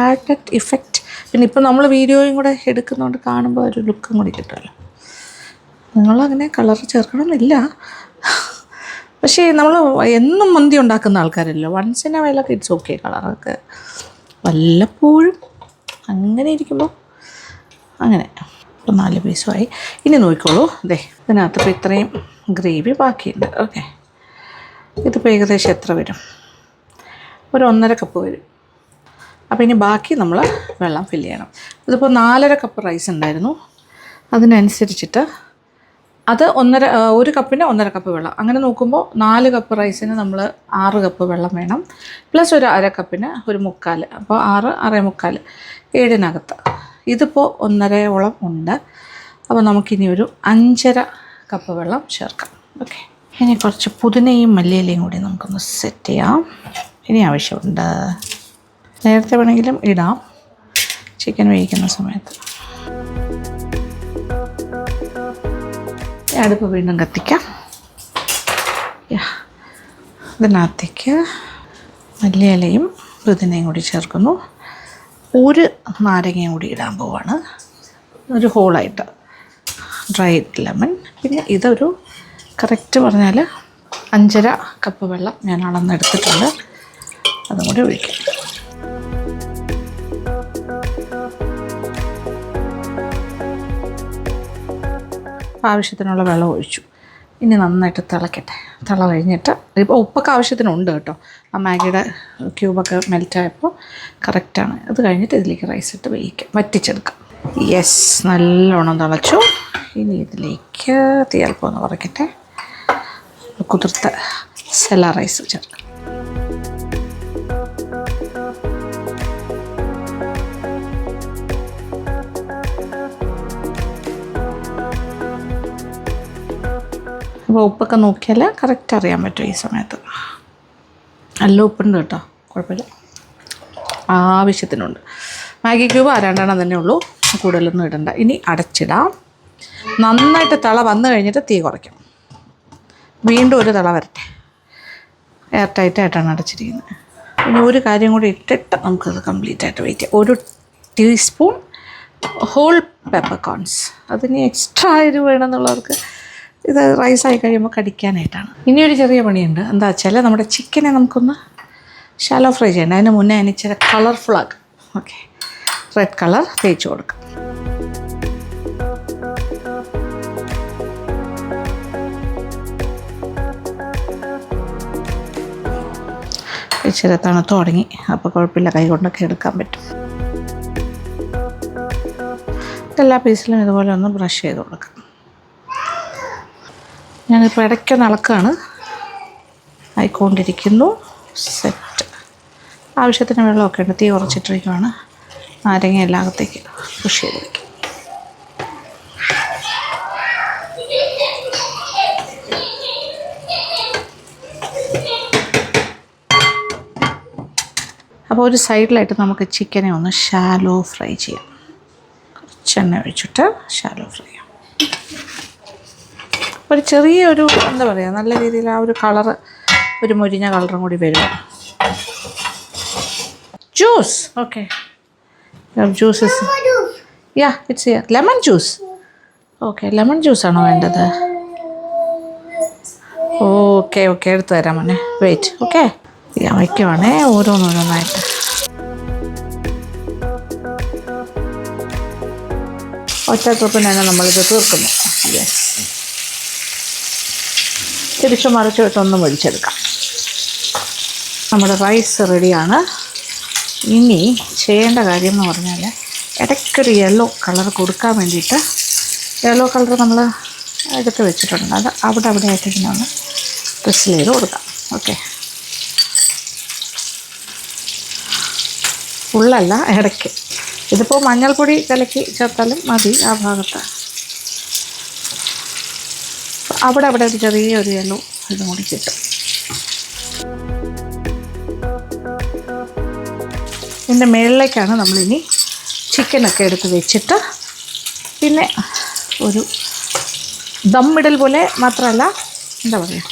ആഡഡ് ഇഫക്റ്റ്. പിന്നെ ഇപ്പോൾ നമ്മൾ വീഡിയോയും കൂടെ എടുക്കുന്നതുകൊണ്ട് കാണുമ്പോൾ ഒരു ലുക്കും കൂടി കിട്ടുമല്ലോ. നിങ്ങളങ്ങനെ കളർ ചേർക്കണമെന്നില്ല, പക്ഷേ നമ്മൾ എന്നും മന്തി ഉണ്ടാക്കുന്ന ആൾക്കാരല്ലോ. വൺസ് ഇൻ എ വൈലൊക്കെ ഇറ്റ്സ് ഓക്കെ. കളറൊക്കെ വല്ലപ്പോഴും അങ്ങനെ ഇരിക്കുമ്പോൾ അങ്ങനെ. ഇപ്പോൾ 4 പീസുമായി. ഇനി നോക്കിക്കോളൂ, അതെ ഇതിനകത്ത് ഇപ്പോൾ ഇത്രയും ഗ്രേവി ബാക്കിയുണ്ട്. ഓക്കെ, ഇതിപ്പോൾ ഏകദേശം എത്ര വരും? ഒരു 1.5 കപ്പ് വരും. അപ്പോൾ ഇനി ബാക്കി നമ്മൾ വെള്ളം ഫില്ല് ചെയ്യണം. ഇതിപ്പോൾ 4.5 കപ്പ് റൈസ് ഉണ്ടായിരുന്നു, അതിനനുസരിച്ചിട്ട് അത് 1 കപ്പിന് 1.5 കപ്പ് വെള്ളം. അങ്ങനെ നോക്കുമ്പോൾ 4 കപ്പ് റൈസിന് നമ്മൾ 6 കപ്പ് വെള്ളം വേണം. പ്ലസ് ഒരു 1/2 കപ്പിന് ഒരു 3/4, അപ്പോൾ 6, 6.25, 7-നകത്ത്. ഇതിപ്പോൾ 1.5 ഉണ്ട്. അപ്പോൾ നമുക്കിനി ഒരു 5.5 കപ്പ് വെള്ളം ചേർക്കാം. ഓക്കെ, ഇനി കുറച്ച് പുതിനയും മല്ലിയിലയും കൂടി നമുക്കൊന്ന് സെറ്റ് ചെയ്യാം. ഇനി ആവശ്യമുണ്ട്. നേരത്തെ വേണമെങ്കിലും ഇടാം ചിക്കൻ വേവിക്കുന്ന സമയത്ത്. അടുപ്പ് വീണ്ടും കത്തിക്കാം. ഇതിനകത്തേക്ക് മല്ലിയിലയും പുതിനയും കൂടി ചേർക്കുന്നു. ഒരു നാരങ്ങയും കൂടി ഇടാൻ പോവാണ്, ഒരു ഹോളായിട്ട്. Dried lemon. പിന്നെ ഇതൊരു കറക്റ്റ് പറഞ്ഞാൽ 5.5 കപ്പ് വെള്ളം ഞാൻ അളന്നെടുത്തിട്ടുണ്ട്, അതും കൂടി ഒഴിക്കാം. ആവശ്യത്തിനുള്ള വെള്ളം ഒഴിച്ചു. ഇനി നന്നായിട്ട് തിളക്കട്ടെ. തിള കഴിഞ്ഞിട്ട് ഇപ്പോൾ ഉപ്പൊക്കെ ആവശ്യത്തിനുണ്ട് കേട്ടോ. ആ മാഗിയുടെ ക്യൂബൊക്കെ മെൽറ്റായപ്പോൾ കറക്റ്റാണ്. അത് കഴിഞ്ഞിട്ട് ഇതിലേക്ക് റൈസ് ഇട്ട് വേവിക്കാം, വറ്റിച്ചെടുക്കാം. യെസ്, നല്ലോണം തിളച്ചു. ഇനി ഇതിലേക്ക് തീ അല്പം ഒന്ന് കുറയ്ക്കട്ടെ. കുതിർത്ത സെല റൈസ് ചേർക്കാം. അപ്പോൾ ഉപ്പൊക്കെ നോക്കിയാൽ കറക്റ്റ് അറിയാൻ പറ്റും ഈ സമയത്ത്. നല്ല ഉപ്പുണ്ട് കേട്ടോ, കുഴപ്പമില്ല, ആവശ്യത്തിനുണ്ട്. മാഗി ക്യൂബ് 2 തന്നെ ഉള്ളൂ, കൂടുതലൊന്നും ഇടണ്ട. ഇനി അടച്ചിടാം. നന്നായിട്ട് തിള വന്നു കഴിഞ്ഞിട്ട് തീ കുറയ്ക്കാം. വീണ്ടും ഒരു തിള വരട്ടെ. എയർ ടൈറ്റായിട്ടാണ് അടച്ചിരിക്കുന്നത്. പിന്നെ ഒരു കാര്യം കൂടി ഇട്ടിട്ട് നമുക്കത് കംപ്ലീറ്റ് ആയിട്ട് വെയിറ്റ് ചെയ്യാം. 1 ടീസ്പൂൺ ഹോൾ പെപ്പർകോൺസ്. അതിന് എക്സ്ട്രാ എരിവ് വേണമെന്നുള്ളവർക്ക് ഇത് റൈസായി കഴിയുമ്പോൾ കടിക്കാനായിട്ടാണ്. ഇനിയൊരു ചെറിയ പണിയുണ്ട്. എന്താ വെച്ചാൽ നമ്മുടെ ചിക്കനെ നമുക്കൊന്ന് ഷാലോ ഫ്രൈ ചെയ്യണം. അതിന് മുന്നേ അതിന് ഇച്ചിരി കളർഫുള്ളാക്കും. ഓക്കെ, റെഡ് കളർ തേച്ച് കൊടുക്കാം. ഇച്ചിരി തണുത്ത് തുടങ്ങി, അപ്പോൾ കുഴപ്പമില്ല, കൈ കൊണ്ടൊക്കെ എടുക്കാൻ പറ്റും. എല്ലാ പീസിലും ഇതുപോലെ ഒന്ന് ബ്രഷ് ചെയ്ത് കൊടുക്കാം. ഞാനിപ്പോൾ ഇടയ്ക്കൊന്ന് ഇളക്കാണ്, ആയിക്കൊണ്ടിരിക്കുന്നു. സെറ്റ്. ആവശ്യത്തിന് വെള്ളമൊക്കെ ഉണ്ട്. തീ കുറച്ചിട്ടിരിക്കുവാണ്. നാരങ്ങ എല്ലാം അകത്തേക്ക് പുഷ് ചെയ്ത് വയ്ക്കും. അപ്പോൾ ഒരു സൈഡിലായിട്ട് നമുക്ക് ചിക്കനെ ഒന്ന് ഷാലോ ഫ്രൈ ചെയ്യാം. കുറച്ച് എണ്ണ ഒഴിച്ചിട്ട് ഷാലോ ഫ്രൈ ചെയ്യാം. ഒരു ചെറിയൊരു എന്താ പറയുക, നല്ല രീതിയിൽ ആ ഒരു കളറ്, ഒരു മുരിഞ്ഞ കളറും കൂടി വരും. Juice okay, juices ya it's here. Lemon juice okay, lemon ജ്യൂസാണോ വേണ്ടത്? ഓക്കെ ഓക്കെ, എടുത്തു തരാം മോനെ. വെയിറ്റ്. ഓക്കെ, ഞാൻ വയ്ക്കുവാണേ ഓരോന്നോരോന്നായിട്ട്. ഒറ്റ ട്രിപ്പിനാണ് നമ്മളിത് തീർക്കുന്നു. യെസ്, തിരിച്ചു മറിച്ച് ഇട്ടൊന്ന് പൊടിച്ചെടുക്കാം. നമ്മുടെ റൈസ് റെഡിയാണ്. ഇനി ചെയ്യേണ്ട കാര്യം എന്ന് പറഞ്ഞാൽ ഇടയ്ക്കൊരു യെല്ലോ കളർ കൊടുക്കാൻ വേണ്ടിയിട്ട് യെല്ലോ കളർ നമ്മൾ എടുത്ത് വെച്ചിട്ടുണ്ട്. അത് അവിടെ ആയിട്ട് ഇങ്ങനെ ഒന്ന് പ്രെസ് ചെയ്ത് കൊടുക്കാം. ഓക്കെ, ഫുള്ളല്ല, ഇടയ്ക്ക്. ഇതിപ്പോൾ മഞ്ഞൾപ്പൊടി കലക്കി ചേർത്താലും മതി ആ ഭാഗത്ത്. അവിടെ ഒരു ചെറിയൊരു യെല്ലോ ഇതും കൂടി കിട്ടും. ഇതിൻ്റെ മുകളിലേക്കാണ് നമ്മളിനി ചിക്കനൊക്കെ എടുത്ത് വെച്ചിട്ട് പിന്നെ ഒരു ദമ്മിടൽ പോലെ മാത്രമല്ല, എന്താ പറയുക,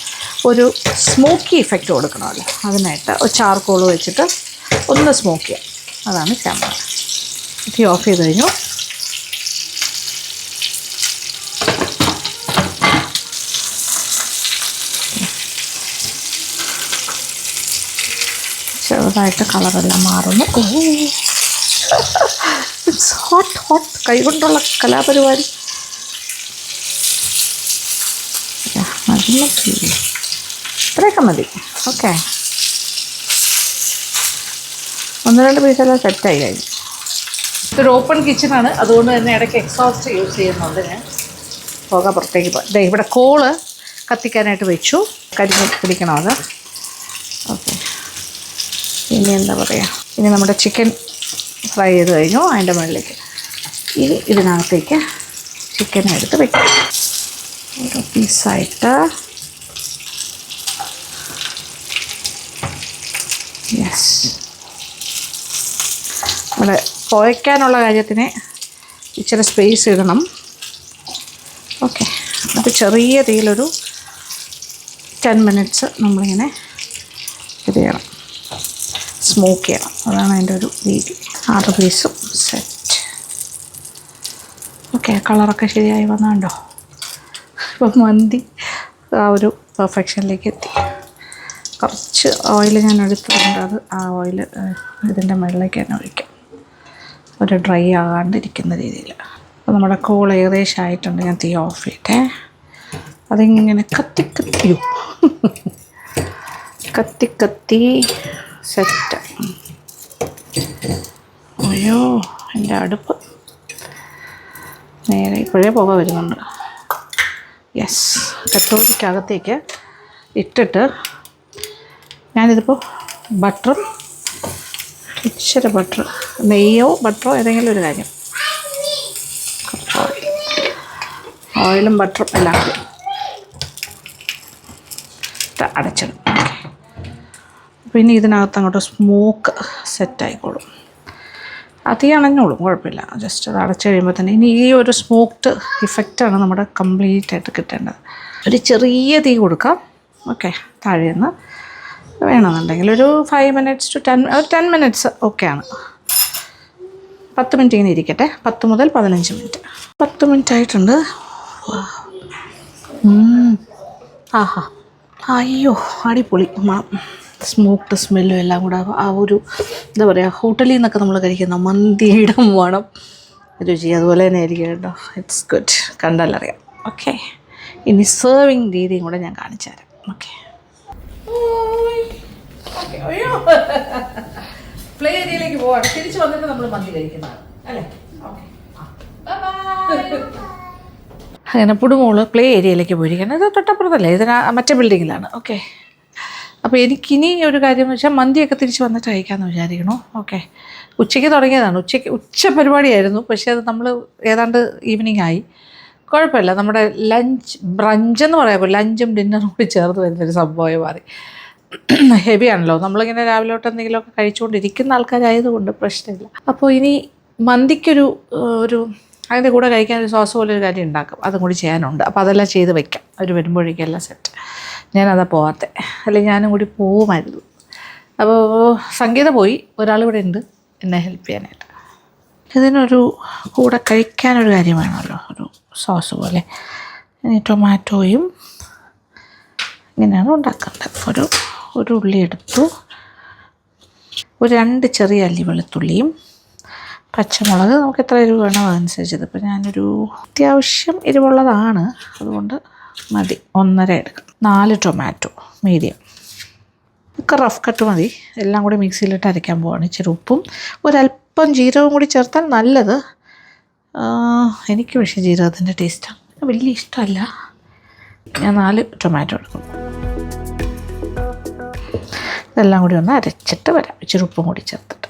ഒരു സ്മോക്കി ഇഫക്റ്റ് കൊടുക്കണമല്ലോ. അതിനായിട്ട് ഒരു ചാർക്കോൾ വെച്ചിട്ട് ഒന്ന് സ്മോക്ക് ചെയ്യാം. അതാണ് ക്യാമറ. തീ ഓഫ് ചെയ്ത് കഴിഞ്ഞു. ചെറുതായിട്ട് കളറെല്ലാം മാറുന്നു. It's hot. കൈകൊണ്ടുള്ള കലാപരിപാടി. ഇത്രയൊക്കെ മതി. ഓക്കെ, 1-2 പീസെല്ലാം സെറ്റായി കഴിഞ്ഞു. ഇതൊരു ഓപ്പൺ കിച്ചണാണ്, അതുകൊണ്ട് തന്നെ ഇടയ്ക്ക് എക്സോസ്റ്റ് യൂസ് ചെയ്യുന്നുണ്ട് ഞാൻ. പുക പുറത്തേക്ക് പോകാം. ഇവിടെ കോള് കത്തിക്കാനായിട്ട് വെച്ചു, കരിഞ്ഞ് പിടിക്കണം അത്. ഓക്കെ, ഇനി എന്താ പറയുക, ഇനി നമ്മുടെ ചിക്കൻ ഫ്രൈ ചെയ്ത് കഴിഞ്ഞു. അതിൻ്റെ മുകളിലേക്ക് ഇനി ഇതിനകത്തേക്ക് ചിക്കൻ എടുത്ത് വയ്ക്കാം. ഓരോ പീസായിട്ട്. യെസ്, നമ്മുടെ കുഴയ്ക്കാനുള്ള കാര്യത്തിന് ഇച്ചിരി സ്പേസ് ഇടണം. ഓക്കെ, അത് ചെറിയ തീയിലൊരു 10 മിനിറ്റ്സ് നമ്മളിങ്ങനെ ഇത് ചെയ്യണം, സ്മോക്ക് ചെയ്യണം. അതാണ് അതിൻ്റെ ഒരു രീതി. 6 പീസും സെറ്റ്. ഓക്കെ, കളറൊക്കെ ശരിയായി വന്നുണ്ടോ? ഇപ്പം മന്തി ആ ഒരു പെർഫെക്ഷനിലേക്ക് എത്തി. കുറച്ച് ഓയിൽ ഞാൻ എടുത്തിട്ടുണ്ട്, അത് ആ ഓയിൽ ഇതിൻ്റെ മുകളിലേക്ക് തന്നെ ഒഴിക്കാം, ഒരു ഡ്രൈ ആകാണ്ടിരിക്കുന്ന രീതിയിൽ. അപ്പോൾ നമ്മുടെ കോൾ ഏകദേശം ആയിട്ടുണ്ട്. ഞാൻ തീ ഓഫ് ചെയ്തേ. അതിങ്ങനെ കത്തി സെറ്റ്. അയ്യോ, എൻ്റെ അടുപ്പ് നേരെ ഇപ്പോഴേ പുക വരുന്നുണ്ട്. യെസ്, കത്തോലിക്കകത്തേക്ക് ഇട്ടിട്ട് ഞാനിതിപ്പോൾ ബട്ടറും ഇച്ചിരി നെയ്യോ ബട്ടറോ ഏതെങ്കിലും ഒരു കാര്യം, കുറച്ച് ഓയിലും ബട്ടറും എല്ലാം കൂടി അടച്ചിടും. ഓക്കെ, പിന്നെ ഇതിനകത്ത് അങ്ങോട്ട് സ്മോക്ക് സെറ്റായിക്കോളും. തീ അണഞ്ഞോളും, കുഴപ്പമില്ല. ജസ്റ്റ് അത് അടച്ചു കഴിയുമ്പോൾ തന്നെ ഇനി ഈ ഒരു സ്മോക്ഡ് ഇഫക്റ്റാണ് നമ്മുടെ കംപ്ലീറ്റ് ആയിട്ട് കിട്ടേണ്ടത്. ഒരു ചെറിയ തീ കൊടുക്കാം. ഓക്കെ, താഴെ നിന്ന് വേണമെന്നുണ്ടെങ്കിൽ ഒരു 5 മിനിറ്റ്സ് ടു 10 മിനിറ്റ്സ് ഓക്കെയാണ്. 10 മിനിറ്റ് ഇങ്ങനെ ഇരിക്കട്ടെ. 10 മുതൽ 15 മിനിറ്റ്. 10 മിനിറ്റ് ആയിട്ടുണ്ട്. ആഹാ, അയ്യോ അടിപൊളി മണം. സ്മോക്ഡ് സ്മെല്ലും എല്ലാം കൂടെ ആ ഒരു എന്താ പറയുക, ഹോട്ടലിൽ നിന്നൊക്കെ നമ്മൾ കഴിക്കുന്ന മന്തിയുടെ മണം രുചി അതുപോലെ തന്നെ ആയിരിക്കും കേട്ടോ. ഇറ്റ്സ് ഗുഡ്, കണ്ടാലറിയാം. ഓക്കെ, ഇനി സെർവിങ് രീതിയും കൂടെ ഞാൻ കാണിച്ചു തരാം. ഓക്കെ, അയ്യോ പ്ലേ ഏരിയയിലേക്ക് പോവാണ്. തിരിച്ചു വന്നിട്ട് നമ്മൾ മന്തി കഴിക്കുന്നതാണ് അല്ലേ? ഓക്കെ, അങ്ങനെ പുടുമോള് പ്ലേ ഏരിയയിലേക്ക് പോയിരിക്കുന്നത്. ഇത് തൊട്ടപ്പുറത്തല്ലേ, ഇതിന് മറ്റേ ബിൽഡിങ്ങിലാണ്. ഓക്കെ, അപ്പോൾ എനിക്കിനി ഒരു കാര്യം എന്ന് വെച്ചാൽ മന്തിയൊക്കെ തിരിച്ച് വന്നിട്ട് കഴിക്കാമെന്ന് വിചാരിക്കണു. ഓക്കെ, ഉച്ചയ്ക്ക് തുടങ്ങിയതാണ്, ഉച്ച പരിപാടിയായിരുന്നു. പക്ഷേ അത് നമ്മൾ ഏതാണ്ട് ഈവനിങ് ആയി. കുഴപ്പമില്ല, നമ്മുടെ ബ്രഞ്ച് എന്ന് പറയുമ്പോൾ ലഞ്ചും ഡിന്നറും കൂടി ചേർന്ന് വരുന്നൊരു സംഭവമായി മാറി. ഹെവി ആണല്ലോ, നമ്മളിങ്ങനെ രാവിലെ തൊട്ട് എന്തെങ്കിലുമൊക്കെ കഴിച്ചുകൊണ്ടിരിക്കുന്ന ആൾക്കാരായതുകൊണ്ട് പ്രശ്നമില്ല. അപ്പോൾ ഇനി മന്തിക്കൊരു അതിൻ്റെ കൂടെ കഴിക്കാൻ ഒരു സോസ് പോലെ ഒരു കാര്യം ഉണ്ടാക്കും, അതും കൂടി ചെയ്യാനുണ്ട്. അപ്പോൾ അതെല്ലാം ചെയ്ത് വയ്ക്കാം, അവർ വരുമ്പോഴേക്കും എല്ലാം സെറ്റ്. ഞാനതാ പോകാത്തെ, അല്ലെങ്കിൽ ഞാനും കൂടി പോവുമായിരുന്നു. അപ്പോൾ സംഗീത പോയി, ഒരാളിവിടെ ഉണ്ട് എന്നെ ഹെൽപ്പ് ചെയ്യാനായിട്ട്. ഇതിനൊരു കൂടെ കഴിക്കാനൊരു കാര്യം വേണമല്ലോ, ഒരു സോസ് പോലെ. ഇനി ടൊമാറ്റോയും ഇങ്ങനെയാണ് ഉണ്ടാക്കേണ്ടത്. ഒരു ഉള്ളി എടുത്തു, ഒരു 2 ചെറിയ അല്ലി വെളുത്തുള്ളിയും പച്ചമുളക് നമുക്ക് എത്ര എരിവ് വേണോ അതനുസരിച്ചത്. ഇപ്പോൾ ഞാനൊരു അത്യാവശ്യം എരിവുള്ളതാണ്, അതുകൊണ്ട് മതി, 1.5 എടുക്കാം. 4 ടൊമാറ്റോ മീഡിയം, ഒക്കെ റഫ് കട്ട് മതി. എല്ലാം കൂടി മിക്സിയിലിട്ട് അരയ്ക്കാൻ പോവാണ്. ഇച്ചിരി ഉപ്പും ഒരല്പം ജീരകവും കൂടി ചേർത്താൽ നല്ലത്. എനിക്ക് പക്ഷേ ജീരകത്തിൻ്റെ ടേസ്റ്റാണ് വലിയ ഇഷ്ടമല്ല. ഞാൻ 4 ടൊമാറ്റോ എടുക്കും. ഇതെല്ലാം കൂടി ഒന്ന് അരച്ചിട്ട് വരാം, ഇച്ചിരി ഉപ്പും കൂടി ചേർത്തിട്ട്.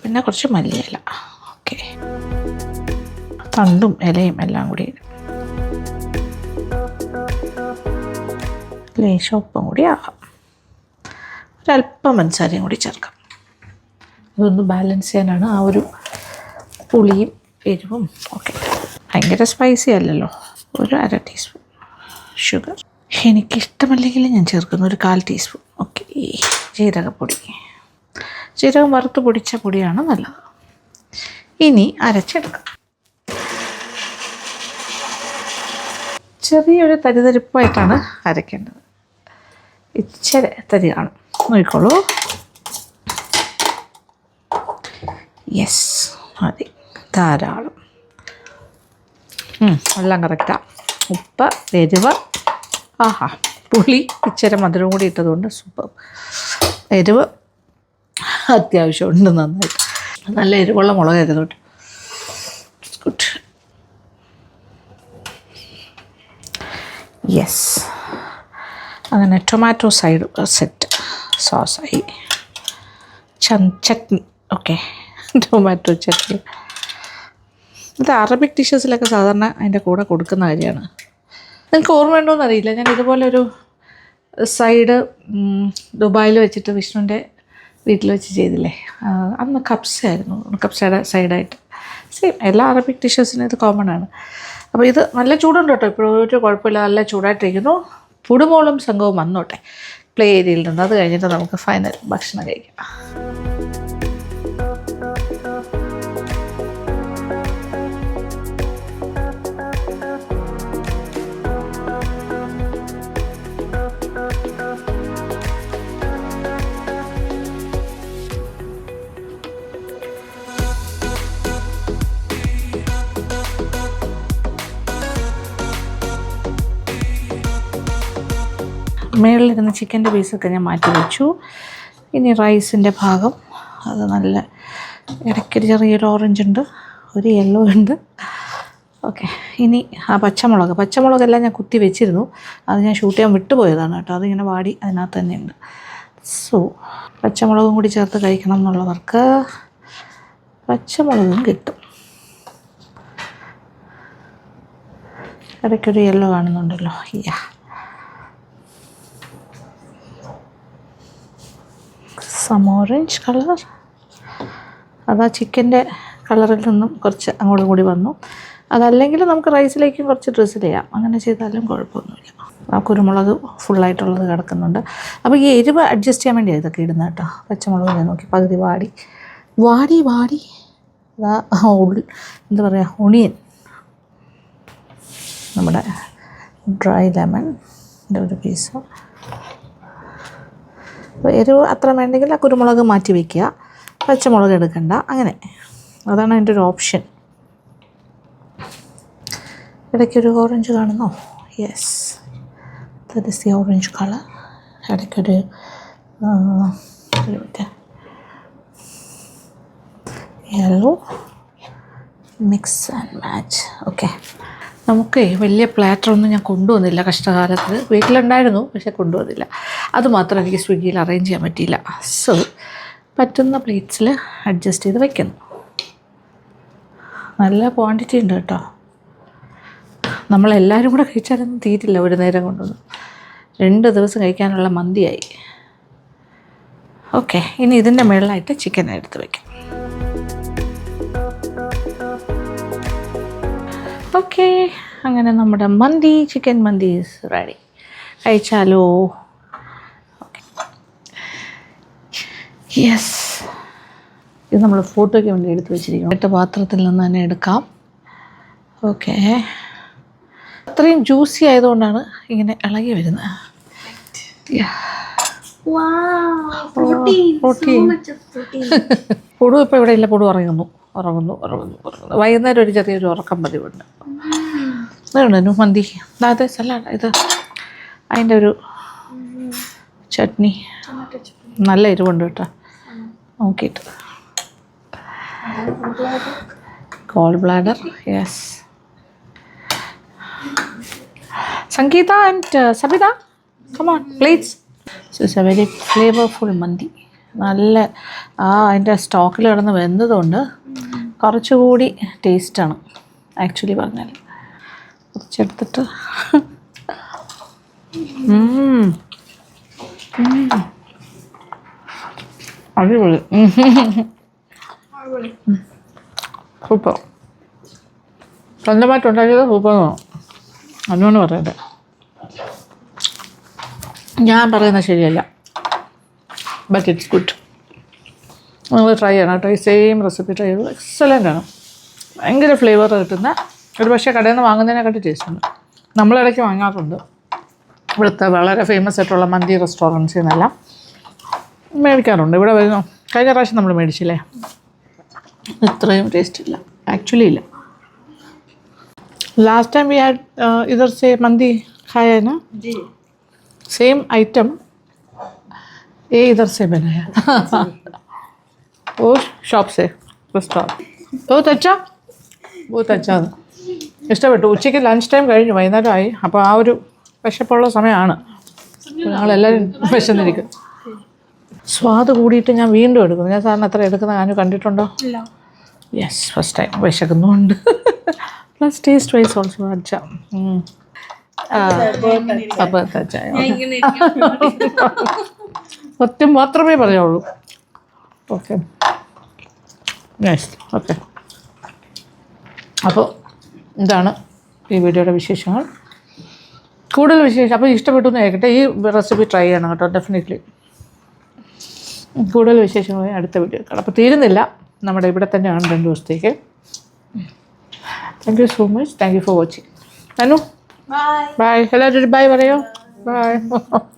പിന്നെ കുറച്ച് മല്ലിയില, ഓക്കെ, തണ്ടും ഇലയും എല്ലാം കൂടി ലേശം ഉപ്പും കൂടി ആകാം. ഒരല്പം പഞ്ചസാരയും കൂടി ചേർക്കാം. അതൊന്ന് ബാലൻസ് ചെയ്യാനാണ്, ആ ഒരു പുളിയും എരിവും ഒക്കെ. ഭയങ്കര സ്പൈസി അല്ലല്ലോ. ഒരു 1/2 ടീസ്പൂൺ ഷുഗർ, എനിക്കിഷ്ടമല്ലെങ്കിൽ ഞാൻ ചേർക്കുന്നു. ഒരു 1/4 ടീസ്പൂൺ. ഓക്കെ, ജീരകപ്പൊടി, ജീരകം വറുത്ത് പൊടിച്ച പൊടിയാണ് നല്ലത്. ഇനി അരച്ചെടുക്കാം. ചെറിയൊരു തരിതരിപ്പായിട്ടാണ് അരയ്ക്കേണ്ടത്. ഇച്ചിരി തരി കാണും, നോക്കിക്കോളൂ. യെസ്, മതി, ധാരാളം. എല്ലാം കറക്റ്റാണ്. ഉപ്പ്, എരിവ്, ആഹാ, പുളി, ഇച്ചിരി മധുരം കൂടി ഇട്ടതുകൊണ്ട് സൂപ്പർ. എരിവ് അത്യാവശ്യമുണ്ട്, നന്നായിട്ട്. നല്ല എരിവുള്ള മുളകായിരുന്നു കേട്ടോ. ഗുഡ്. യെസ്, അങ്ങനെ ടൊമാറ്റോ സെറ്റ് സോസായി. Chutney, okay, tomato chutney. ഇത് അറബിക് ഡിഷസിലൊക്കെ സാധാരണ അതിൻ്റെ കൂടെ കൊടുക്കുന്ന കാര്യമാണ്. എനിക്ക് ഓർമ്മയുണ്ടോയെന്ന് അറിയില്ല, ഞാൻ ഇതുപോലൊരു സൈഡ് ദുബായിൽ വെച്ചിട്ട് വിഷ്ണുവിൻ്റെ വീട്ടിൽ വെച്ച് ചെയ്തില്ലേ, അന്ന് കപ്സയായിരുന്നു. കപ്സയുടെ സൈഡായിട്ട് സെയിം എല്ലാ അറബിക് ഡിഷസിനും ഇത് കോമൺ ആണ്. അപ്പോൾ ഇത് നല്ല ചൂടുണ്ട് കേട്ടോ, ഇപ്പോഴും ഒരു കുഴപ്പമില്ല, നല്ല ചൂടായിട്ടിരിക്കുന്നു. പുടുമോളും സംഘവും വന്നോട്ടെ പ്ലേ ഏരിയയിൽ നിന്ന്. അത് കഴിഞ്ഞിട്ട് നമുക്ക് ഫൈനൽ ഭക്ഷണം കഴിക്കാം. മേളിലിരുന്ന ചിക്കൻ്റെ പീസൊക്കെ ഞാൻ മാറ്റി വെച്ചു. ഇനി റൈസിൻ്റെ ഭാഗം, അത് നല്ല ഇടയ്ക്കൊരു ചെറിയൊരു ഓറഞ്ച് ഉണ്ട്, ഒരു യെല്ലോ ഉണ്ട്. ഓക്കെ, ഇനി ആ പച്ചമുളകെല്ലാം ഞാൻ കുത്തി വെച്ചിരുന്നു, അത് ഞാൻ ഷൂട്ട് ചെയ്യാൻ വിട്ടുപോയതാണ് കേട്ടോ. അതിങ്ങനെ വാടി അതിനകത്ത് തന്നെയുണ്ട്. സോ പച്ചമുളകും കൂടി ചേർത്ത് കഴിക്കണം എന്നുള്ളവർക്ക് പച്ചമുളകും കിട്ടും. ഇടയ്ക്കൊരു യെല്ലോ കാണുന്നുണ്ടല്ലോ, യാ, സം ഓറഞ്ച് കളർ. അതാ ചിക്കൻ്റെ കളറിൽ നിന്നും കുറച്ച് അങ്ങോട്ടും കൂടി വന്നു. അതല്ലെങ്കിൽ നമുക്ക് റൈസിലേക്കും കുറച്ച് ഡ്രസ്സ് ചെയ്യാം, അങ്ങനെ ചെയ്താലും കുഴപ്പമൊന്നുമില്ല. ആ കുരുമുളക് ഫുള്ളായിട്ടുള്ളത് കിടക്കുന്നുണ്ട്. അപ്പോൾ ഈ എരിവ് അഡ്ജസ്റ്റ് ചെയ്യാൻ വേണ്ടിയാണ് ഇതൊക്കെ ഇടുന്നത് കേട്ടോ. പച്ചമുളക് ഞാൻ നോക്കി പകുതി വാടി അതാ എന്താ പറയുക, ഒണിയൻ, നമ്മുടെ ഡ്രൈ ലെമണിൻ്റെ ഒരു പീസ്. അപ്പോൾ എരിവ് അത്ര വേണ്ടെങ്കിൽ ആ കുരുമുളക് മാറ്റി വയ്ക്കുക, പച്ചമുളക് എടുക്കണ്ട, അങ്ങനെ. അതാണ് അതിൻ്റെ ഒരു ഓപ്ഷൻ. ഇടയ്ക്കൊരു ഓറഞ്ച് കാണുന്നോ? Yes, that is the orange colour. ഇടയ്ക്കൊരു yellow, mix and match. Okay, നമുക്ക് വലിയ പ്ലാറ്ററൊന്നും ഞാൻ കൊണ്ടുവന്നില്ല കഷ്ടകാലത്ത്. വീട്ടിലുണ്ടായിരുന്നു, പക്ഷെ കൊണ്ടുവന്നില്ല. അതുമാത്രം എനിക്ക് സ്വിഗ്ഗിയിൽ അറേഞ്ച് ചെയ്യാൻ പറ്റിയില്ല. സോ പറ്റുന്ന പ്ലേറ്റ്സിൽ അഡ്ജസ്റ്റ് ചെയ്ത് വയ്ക്കുന്നു. നല്ല ക്വാണ്ടിറ്റി ഉണ്ട് കേട്ടോ. നമ്മളെല്ലാവരും കൂടെ കഴിച്ചാലൊന്നും തീരില്ല ഒരു നേരം കൊണ്ടൊന്നും. 2 ദിവസം കഴിക്കാനുള്ള മന്തിയായി. ഓക്കെ, ഇനി ഇതിൻ്റെ മുകളിലായിട്ട് ചിക്കൻ എടുത്ത് വയ്ക്കാം. ഓക്കെ, അങ്ങനെ നമ്മുടെ മന്തി, ചിക്കൻ മന്തി ഈസ് റെഡി. കഴിച്ചാലോ? Okay, yes. ഇത് നമ്മൾ ഫോട്ടോയ്ക്ക് വേണ്ടി എടുത്ത് വെച്ചിരിക്കണം. 8 പാത്രത്തിൽ നിന്ന് തന്നെ എടുക്കാം. ഓക്കെ, അത്രയും ജ്യൂസി ആയതുകൊണ്ടാണ് ഇങ്ങനെ ഇളകി വരുന്നത്. പൊടു ഇപ്പോൾ ഇവിടെ ഇല്ല. പൊടു ഉറങ്ങുന്നു. വൈകുന്നേരം ഒരു ചെറിയൊരു ഉറക്കം പതിവുണ്ട്. അതുകൊണ്ടു മന്തി അതെ സലാഡ്. ഇത് അതിൻ്റെ ഒരു ചട്നി നല്ല എരിവുണ്ട് കേട്ടോ. നോക്കിയിട്ട് goal bladder. Yes. Sangeetha and Sabitha, come on plates. So it's a very flavorful മന്തി. നല്ല അതിൻ്റെ സ്റ്റോക്കിൽ കിടന്ന് വെന്തതുകൊണ്ട് കുറച്ചുകൂടി ടേസ്റ്റാണ് ആക്ച്വലി പറഞ്ഞാൽ. കുറച്ചെടുത്തിട്ട് അടിപൊളി. സൂപ്പർ. സ്വന്തമായിട്ടുണ്ടാക്കിയത് സൂപ്പർ എന്നാണ്. അതുകൊണ്ട് പറയട്ടെ, ഞാൻ പറയുന്നത് ശരിയല്ല, ബട്ട് ഇറ്റ്സ് ഗുഡ്. നിങ്ങൾ ട്രൈ ചെയ്യണം കേട്ടോ. ഈ സെയിം റെസിപ്പി ട്രൈ ചെയ്തു. എക്സലൻ്റ് ആണ്. ഭയങ്കര ഫ്ലേവർ കിട്ടുന്ന ഒരു പക്ഷേ കടയിൽ നിന്ന് വാങ്ങുന്നതിനെക്കാട്ടി ടേസ്റ്റ് ഉണ്ട്. നമ്മളിടയ്ക്ക് വാങ്ങാറുണ്ട് ഇവിടുത്തെ വളരെ ഫേമസ് ആയിട്ടുള്ള മന്തി റെസ്റ്റോറൻറ്റ്സിൽ നിന്നെല്ലാം മേടിക്കാറുണ്ട്. ഇവിടെ വരുന്നു. കഴിഞ്ഞ പ്രാവശ്യം നമ്മൾ മേടിച്ചില്ലേ, ഇത്രയും ടേസ്റ്റ് ഇല്ല, ആക്ച്വലി ഇല്ല. लास्ट टाइम वी हैड इधर से मंदी खाया है ना जी, सेम आइटम ये इधर से बनाया वो शॉप से रेस्टोरेंट. बहुत अच्छा ഇഷ്ടപ്പെട്ടു. ഉച്ചയ്ക്ക് ലഞ്ച് ടൈം കഴിഞ്ഞു, വൈകുന്നേരമായി. അപ്പോൾ ആ ഒരു വിശപ്പുള്ള സമയമാണ്. ഞങ്ങളെല്ലാവരും വിശന്നിരിക്കും. സ്വാദ് കൂടിയിട്ട് ഞാൻ വീണ്ടും എടുക്കുന്നു. ഞാൻ സാറിന് എത്ര എടുക്കുന്ന ഞാൻ കണ്ടിട്ടുണ്ടോ? Yes, first time. വിശക്കുന്നുണ്ട്. प्लस टेस्ट वाइज ऑल्सो अच्छा. സത്യം മാത്രമേ പറയുള്ളൂ. Okay, yes. ഓക്കെ, അപ്പോൾ ഇതാണ് ഈ വീഡിയോയുടെ വിശേഷങ്ങൾ. കൂടുതൽ വിശേഷം അപ്പോൾ ഇഷ്ടപ്പെട്ടു എന്ന് കേൾക്കട്ടെ. ഈ റെസിപ്പി ട്രൈ ചെയ്യണം കേട്ടോ, ഡെഫിനറ്റ്ലി. കൂടുതൽ വിശേഷങ്ങൾ അടുത്ത വീഡിയോ കാണാം. അപ്പോൾ തീരുന്നില്ല, നമ്മുടെ ഇവിടെ തന്നെയാണ് 2 ദിവസത്തേക്ക്. Thank you so much. Thank you for watching. Anu? Bye. Bye. Hello, bye. Bye.